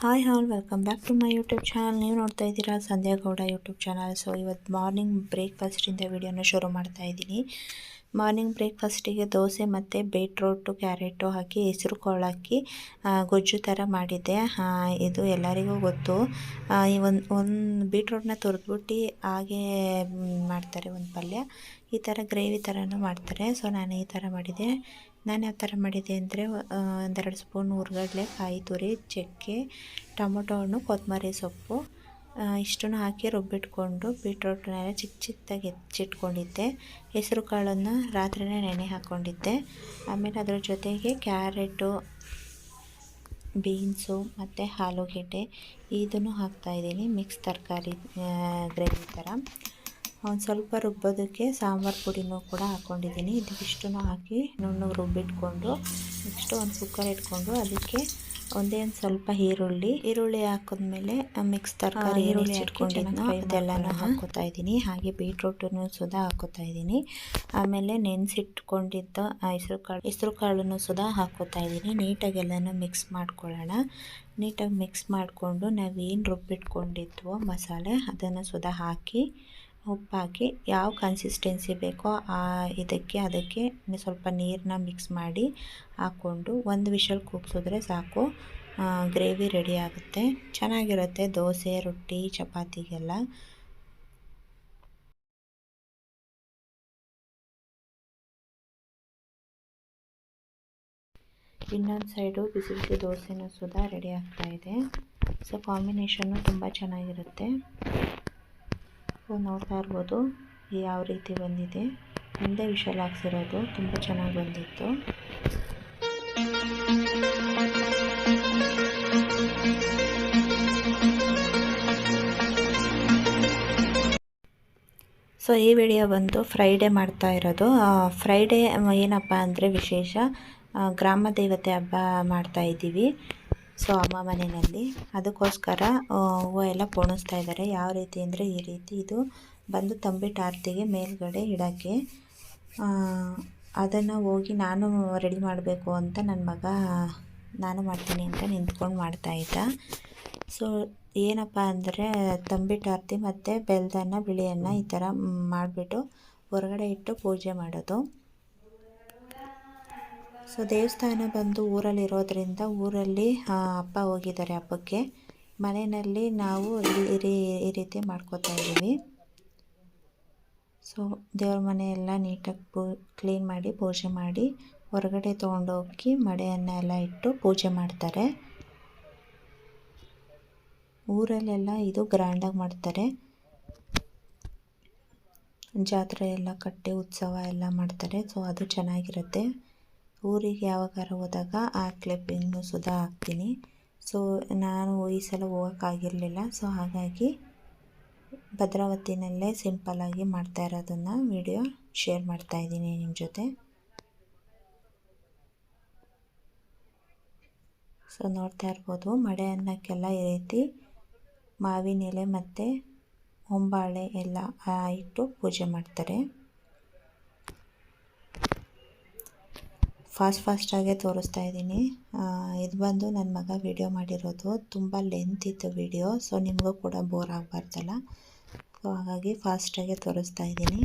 Hi all, welcome back to my YouTube channel. ನೀವು ನೋಡ್ತಾ ಇದ್ದೀರಾ Sandhya Gowda YouTube channel. So ಇವತ್ತು ಮಾರ್ನಿಂಗ್ ಬ್ರೇಕ್ಫಾಸ್ಟಿಂದ ವಿಡಿಯೋನ ಶುರು ಮಾಡ್ತಾ ಇದ್ದೀನಿ. ಮಾರ್ನಿಂಗ್ ಬ್ರೇಕ್ಫಾಸ್ಟಿಗೆ ದೋಸೆ ಮತ್ತು ಬೀಟ್ರೋಟು ಕ್ಯಾರೆಟು ಹಾಕಿ ಹೆಸರು ಕಾಳು ಹಾಕಿ ಗೊಜ್ಜು ಥರ ಮಾಡಿದ್ದೆ. ಇದು ಎಲ್ಲರಿಗೂ ಗೊತ್ತು. ಈ ಒಂದು ಬೀಟ್ರೋಟ್ನ ತುರಿದ್ಬಿಟ್ಟು ಹಾಗೆ ಮಾಡ್ತಾರೆ ಒಂದು ಪಲ್ಯ. ಈ ಥರ ಗ್ರೇವಿ ಥರನೂ ಮಾಡ್ತಾರೆ. ಸೊ ನಾನು ಈ ಥರ ಮಾಡಿದೆ. ನಾನು ಯಾವ ಥರ ಮಾಡಿದೆ ಅಂದರೆ, ಒಂದೆರಡು ಸ್ಪೂನ್ ಹುರ್ಗಡ್ಲೆ, ಕಾಯಿ ತುರಿ, ಚಕ್ಕೆ, ಟೊಮೊಟೊ ಹಣ್ಣು, ಕೊತ್ತಂಬರಿ ಸೊಪ್ಪು ಇಷ್ಟನ್ನು ಹಾಕಿ ರುಬ್ಬಿಟ್ಕೊಂಡು ಬೀಟ್ರೋಟ್ನೆಲ್ಲ ಚಿಕ್ಕದಾಗಿ ಹೆಚ್ಚಿಟ್ಕೊಂಡಿದ್ದೆ. ಹೆಸರು ಕಾಳನ್ನು ರಾತ್ರಿನೇ ನೆನೆ ಹಾಕ್ಕೊಂಡಿದ್ದೆ. ಆಮೇಲೆ ಅದರ ಜೊತೆಗೆ ಕ್ಯಾರೆಟು, ಬೀನ್ಸು ಮತ್ತು ಆಲೂಗೆಡ್ಡೆ ಇದನ್ನು ಹಾಕ್ತಾಯಿದ್ದೀನಿ. ಮಿಕ್ಸ್ ತರಕಾರಿ ಗ್ರೇವಿ ಥರ. ಒಂದು ಸ್ವಲ್ಪ ರುಬ್ಬೋದಕ್ಕೆ ಸಾಂಬಾರು ಪುಡಿನೂ ಕೂಡ ಹಾಕ್ಕೊಂಡಿದ್ದೀನಿ. ಇದಕ್ಕಿಷ್ಟನ್ನು ಹಾಕಿ ನುಣ್ಣಗೆ ರುಬ್ಬಿಟ್ಕೊಂಡು ನೆಕ್ಸ್ಟು ಒಂದು ಕುಕ್ಕರ್ ಇಟ್ಕೊಂಡು ಅದಕ್ಕೆ ಒಂದೇ ಒಂದು ಸ್ವಲ್ಪ ಈರುಳ್ಳಿ ಹಾಕಿದ್ಮೇಲೆ ಮಿಕ್ಸ್ ತರಕಾರಿ ಈರುಳ್ಳಿ ಇಟ್ಕೊಂಡಿದ್ದು ಅದೆಲ್ಲನೂ ಹಾಕ್ಕೋತಾ ಇದ್ದೀನಿ. ಹಾಗೆ ಬೀಟ್ರೋಟನ್ನು ಸುಧಾ ಹಾಕ್ಕೋತಾ ಇದ್ದೀನಿ. ಆಮೇಲೆ ನೆನೆಸಿಟ್ಕೊಂಡಿದ್ದ ಹೆಸರು ಕಾಳನ್ನು ಸುಧಾ ಹಾಕ್ಕೋತಾ ಇದ್ದೀನಿ. ನೀಟಾಗಿ ಎಲ್ಲನೂ ಮಿಕ್ಸ್ ಮಾಡ್ಕೊಳ್ಳೋಣ. ನೀಟಾಗಿ ಮಿಕ್ಸ್ ಮಾಡಿಕೊಂಡು ನಾವೇನು ರುಬ್ಬಿಟ್ಕೊಂಡಿದ್ವೋ ಮಸಾಲೆ ಅದನ್ನು ಸುಧಾ ಹಾಕಿ ಉಪ್ಪು ಹಾಕಿ ಯಾವ ಕನ್ಸಿಸ್ಟೆನ್ಸಿ ಬೇಕೋ ಅದಕ್ಕೆ ಸ್ವಲ್ಪ ನೀರನ್ನ ಮಿಕ್ಸ್ ಮಾಡಿ ಹಾಕ್ಕೊಂಡು ಒಂದು ವಿಷಲ್ ಕೂಗಿಸಿದ್ರೆ ಸಾಕು, ಗ್ರೇವಿ ರೆಡಿ ಆಗುತ್ತೆ. ಚೆನ್ನಾಗಿರುತ್ತೆ ದೋಸೆ, ರೊಟ್ಟಿ, ಚಪಾತಿಗೆಲ್ಲ. ಇನ್ನೊಂದು ಸೈಡು ಬಿಸಿ ಬಿಸಿ ದೋಸೆನೂ ಸುಧಾ ರೆಡಿ ಆಗ್ತಾಯಿದೆ. ಸೊ ಕಾಂಬಿನೇಷನ್ನು ತುಂಬ ಚೆನ್ನಾಗಿರುತ್ತೆ. ನೋಡ್ತಾ ಇರ್ಬೋದು ಯಾವ ರೀತಿ ಬಂದಿದೆ. ಒಂದೇ ವಿಷಲ್ ಹಾಕ್ಸಿರೋದು, ತುಂಬ ಚೆನ್ನಾಗಿ ಬಂದಿತ್ತು. ಸೊ ಈ ವಿಡಿಯೋ ಬಂದು ಫ್ರೈಡೇ ಮಾಡ್ತಾ ಇರೋದು. ಫ್ರೈಡೇ ಏನಪ್ಪ ಅಂದರೆ ವಿಶೇಷ, ಗ್ರಾಮ ದೇವತೆ ಹಬ್ಬ ಮಾಡ್ತಾ ಇದ್ದೀವಿ. ಸೊ ಅಮ್ಮ ಮನೆಯಲ್ಲಿ ಅದಕ್ಕೋಸ್ಕರ ಹೂವು ಎಲ್ಲ ಪೋಣಿಸ್ತಾ ಇದ್ದಾರೆ. ಯಾವ ರೀತಿ ಅಂದರೆ ಈ ರೀತಿ ಇದು ಬಂದು ತಂಬಿಟ್ಟು ಆರತಿಗೆ ಮೇಲ್ಗಡೆ ಇಡೋಕ್ಕೆ. ಅದನ್ನು ಹೋಗಿ ನಾನು ರೆಡಿ ಮಾಡಬೇಕು ಅಂತ ನನ್ನ ಮಗ ನಾನು ಮಾಡ್ತೀನಿ ಅಂತ ನಿಂತ್ಕೊಂಡು ಮಾಡ್ತಾಯಿದ್ದ. ಸೊ ಏನಪ್ಪ ಅಂದರೆ ತಂಬಿಟ್ಟು ಆರತಿ ಮತ್ತು ಬೆಲ್ಲದನ್ನ, ಬಿಳಿಯನ್ನ ಈ ಥರ ಮಾಡಿಬಿಟ್ಟು ಹೊರಗಡೆ ಇಟ್ಟು ಪೂಜೆ ಮಾಡೋದು. ಸೊ ದೇವಸ್ಥಾನ ಬಂದು ಊರಲ್ಲಿರೋದ್ರಿಂದ ಊರಲ್ಲಿ ಅಪ್ಪ ಹೋಗಿದ್ದಾರೆ ಹಬ್ಬಕ್ಕೆ. ಮನೆಯಲ್ಲಿ ನಾವು ಈ ರೀತಿ ಮಾಡ್ಕೋತಾ ಇದ್ದೀವಿ. ಸೊ ದೇವ್ರ ಮನೆಯೆಲ್ಲ ನೀಟಾಗಿ ಕ್ಲೀನ್ ಮಾಡಿ ಪೂಜೆ ಮಾಡಿ ಹೊರಗಡೆ ತೊಗೊಂಡೋಗಿ ಮಡೆಯನ್ನ ಎಲ್ಲ ಇಟ್ಟು ಪೂಜೆ ಮಾಡ್ತಾರೆ. ಊರಲ್ಲೆಲ್ಲ ಇದು ಗ್ರ್ಯಾಂಡಾಗಿ ಮಾಡ್ತಾರೆ. ಜಾತ್ರೆ ಎಲ್ಲ ಕಟ್ಟಿ ಉತ್ಸವ ಎಲ್ಲ ಮಾಡ್ತಾರೆ. ಸೊ ಅದು ಚೆನ್ನಾಗಿರುತ್ತೆ. ಊರಿಗೆ ಯಾವಾಗಾರ ಹೋದಾಗ ಆ ಕ್ಲಿಪ್ಪಿಂಗ್ನು ಸುಧಾ ಹಾಕ್ತೀನಿ. ಸೊ ನಾನು ಈ ಸಲ ಹೋಗೋಕ್ಕಾಗಿರಲಿಲ್ಲ. ಸೊ ಹಾಗಾಗಿ ಭದ್ರಾವತಿನಲ್ಲೇ ಸಿಂಪಲ್ಲಾಗಿ ಮಾಡ್ತಾ ಇರೋದನ್ನು ವಿಡಿಯೋ ಶೇರ್ ಮಾಡ್ತಾಯಿದ್ದೀನಿ ನಿಮ್ಮ ಜೊತೆ. ಸೊ ನೋಡ್ತಾ ಇರ್ಬೋದು, ಮಡೆ ಅನ್ನಕ್ಕೆಲ್ಲ ಈ ರೀತಿ ಮಾವಿನ ಎಲೆ ಮತ್ತು ಹೊಂಬಾಳೆ ಎಲ್ಲ ಇಟ್ಟು ಪೂಜೆ ಮಾಡ್ತಾರೆ. ಫಾಸ್ಟಾಗೇ ತೋರಿಸ್ತಾ ಇದ್ದೀನಿ. ಇದು ಬಂದು ನನ್ನ ಮಗ ವಿಡಿಯೋ ಮಾಡಿರೋದು. ತುಂಬ ಲೆಂತ್ ಇತ್ತು ವಿಡಿಯೋ. ಸೊ ನಿಮಗೂ ಕೂಡ ಬೋರ್ ಆಗಬಾರ್ದಲ್ಲ. ಸೊ ಹಾಗಾಗಿ ಫಾಸ್ಟಾಗೇ ತೋರಿಸ್ತಾ ಇದ್ದೀನಿ.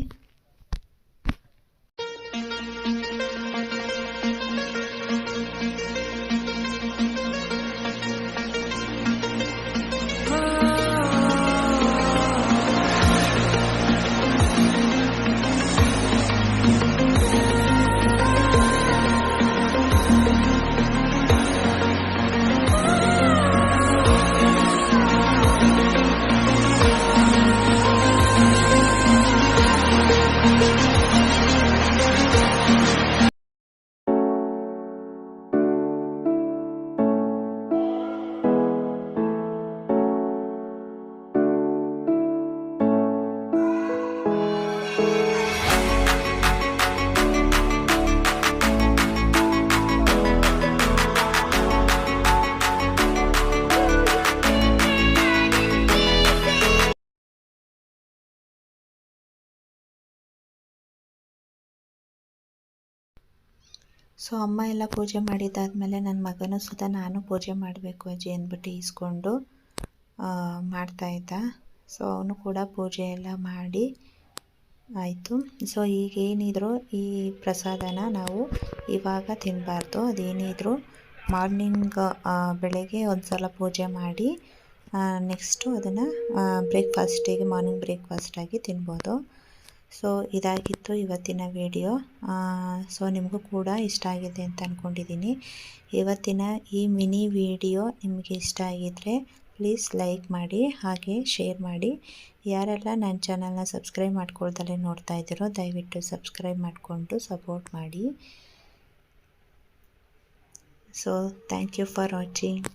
ಸೊ ಅಮ್ಮ ಎಲ್ಲ ಪೂಜೆ ಮಾಡಿದ್ದಾದಮೇಲೆ ನನ್ನ ಮಗನೂ ಸುಧಾ ನಾನು ಪೂಜೆ ಮಾಡಬೇಕು ಅಜ್ಜಿ ಅಂದ್ಬಿಟ್ಟು ಈಸ್ಕೊಂಡು ಮಾಡ್ತಾಯಿದ್ದ. ಸೊ ಅವನು ಕೂಡ ಪೂಜೆ ಎಲ್ಲ ಮಾಡಿ ಆಯಿತು. ಸೊ ಈಗೇನಿದ್ರು ಈ ಪ್ರಸಾದನ ನಾವು ಇವಾಗ ತಿನ್ನಬಾರ್ದು. ಅದೇನಿದ್ರು ಮಾರ್ನಿಂಗ್ ಬೆಳಗ್ಗೆ ಒಂದು ಸಲ ಪೂಜೆ ಮಾಡಿ ನೆಕ್ಸ್ಟು ಅದನ್ನು ಮಾರ್ನಿಂಗ್ ಬ್ರೇಕ್ಫಾಸ್ಟಾಗಿ ತಿನ್ಬೋದು. ಸೊ ಇದಾಗಿತ್ತು ಇವತ್ತಿನ ವಿಡಿಯೋ. ಸೊ ನಿಮಗೂ ಕೂಡ ಇಷ್ಟ ಆಗಿದೆ ಅಂತ ಅಂದ್ಕೊಂಡಿದ್ದೀನಿ. ಇವತ್ತಿನ ಈ ಮಿನಿ ವಿಡಿಯೋ ನಿಮಗೆ ಇಷ್ಟ ಆಗಿದ್ದರೆ ಪ್ಲೀಸ್ ಲೈಕ್ ಮಾಡಿ, ಹಾಗೆ ಶೇರ್ ಮಾಡಿ. ಯಾರೆಲ್ಲ ನನ್ನ ಚಾನಲ್ನ ಸಬ್ಸ್ಕ್ರೈಬ್ ಮಾಡ್ಕೊಳ್ದಲ್ಲೇ ನೋಡ್ತಾ ಇದ್ದೀರೋ ದಯವಿಟ್ಟು ಸಬ್ಸ್ಕ್ರೈಬ್ ಮಾಡಿಕೊಂಡು ಸಪೋರ್ಟ್ ಮಾಡಿ. So thank you for watching.